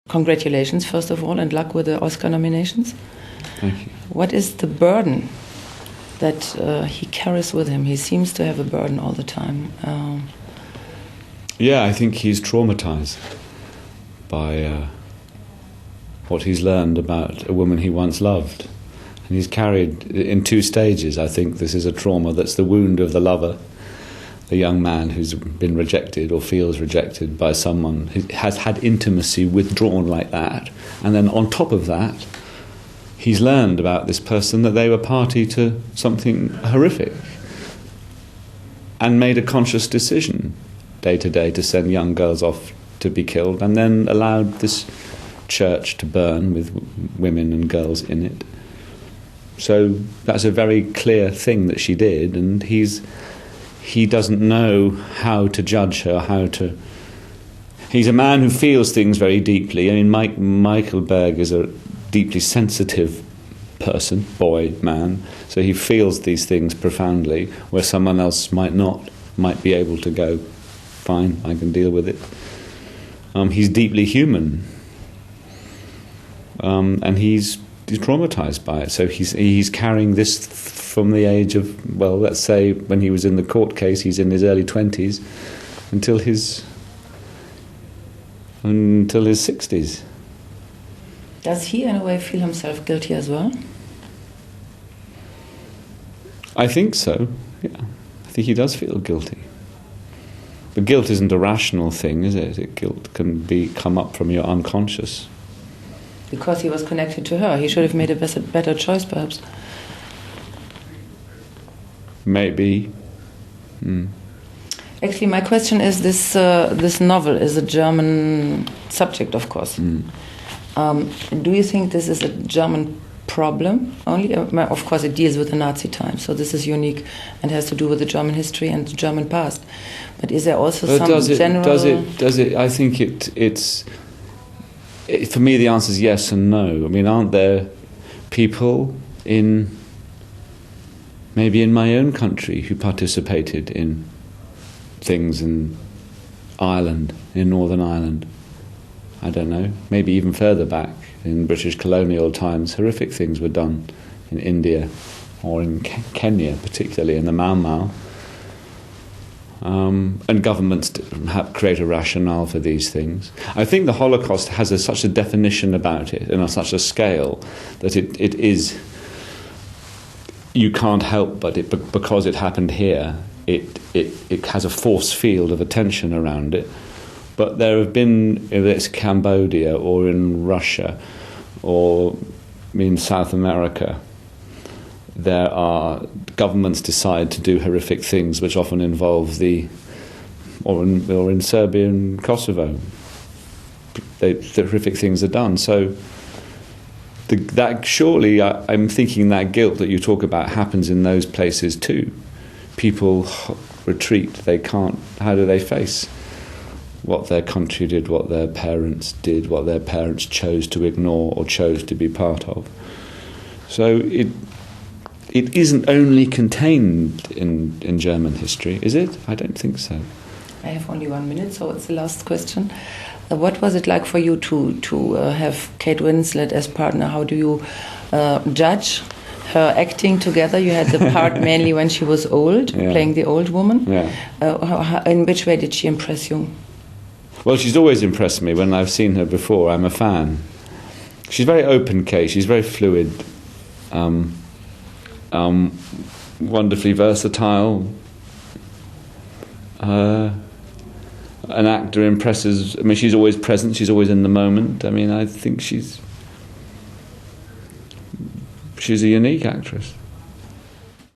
Congratulations, first of all, and luck with the Oscar nominations. Thank you. What is the burden that he carries with him? He seems to have a burden all the time. Yeah, I think he's traumatized by what he's learned about a woman he once loved. And he's carried in two stages. I think this is a trauma that's the wound of the lover, the young man who's been rejected or feels rejected by someone who has had intimacy withdrawn like that. And then on top of that, he's learned about this person that they were party to something horrific and made a conscious decision day to day to send young girls off to be killed, and then allowed this church to burn with women and girls in it. So that's a very clear thing that she did, and he doesn't know how to judge her, He's a man who feels things very deeply. I mean, Michael Berg is a deeply sensitive person, man, so he feels these things profoundly, where someone else might not, might be able to go, fine, I can deal with it. He's deeply human, and he's traumatized by it. So he's carrying this from the age of, well, let's say when he was in the court case, he's in his early 20s, until his 60s. Does he, in a way, feel himself guilty as well? I think so, yeah. I think he does feel guilty. But guilt isn't a rational thing, is it? Guilt can come up from your unconscious. Because he was connected to her. He should have made a better choice, perhaps. Maybe. Actually, my question is, this novel is a German subject, of course. Do you think this is a German problem only? Of course, it deals with the Nazi time, so this is unique and has to do with the German history and the German past. But is there also general... Does it? I think it's... For me, the answer is yes and no. I mean, aren't there people maybe in my own country, who participated in things in Ireland, in Northern Ireland? I don't know, maybe even further back, in British colonial times, horrific things were done in India or in Kenya, particularly in the Mau Mau. And governments create a rationale for these things. I think the Holocaust has such a definition about it and on such a scale that it is, you can't help but because it happened here, it has a force field of attention around it. But there have been, whether it's Cambodia or in Russia or in South America, there are governments decide to do horrific things which often involve or in Serbia and Kosovo, the horrific things are done. So that surely, I'm thinking that guilt that you talk about happens in those places too. People retreat, they can't, how do they face what their country did, what their parents did, what their parents chose to ignore or chose to be part of? So it isn't only contained in German history, is it? I don't think so. I have only 1 minute, so it's the last question. What was it like for you to have Kate Winslet as partner? How do you judge her acting together? You had the part mainly when she was old, playing the old woman. Yeah. In which way did she impress you? Well, she's always impressed me when I've seen her before. I'm a fan. She's very open, Kate. She's very fluid. Wonderfully versatile. An actor impresses. I mean, she's always present. She's always in the moment. I mean, I think she's a unique actress.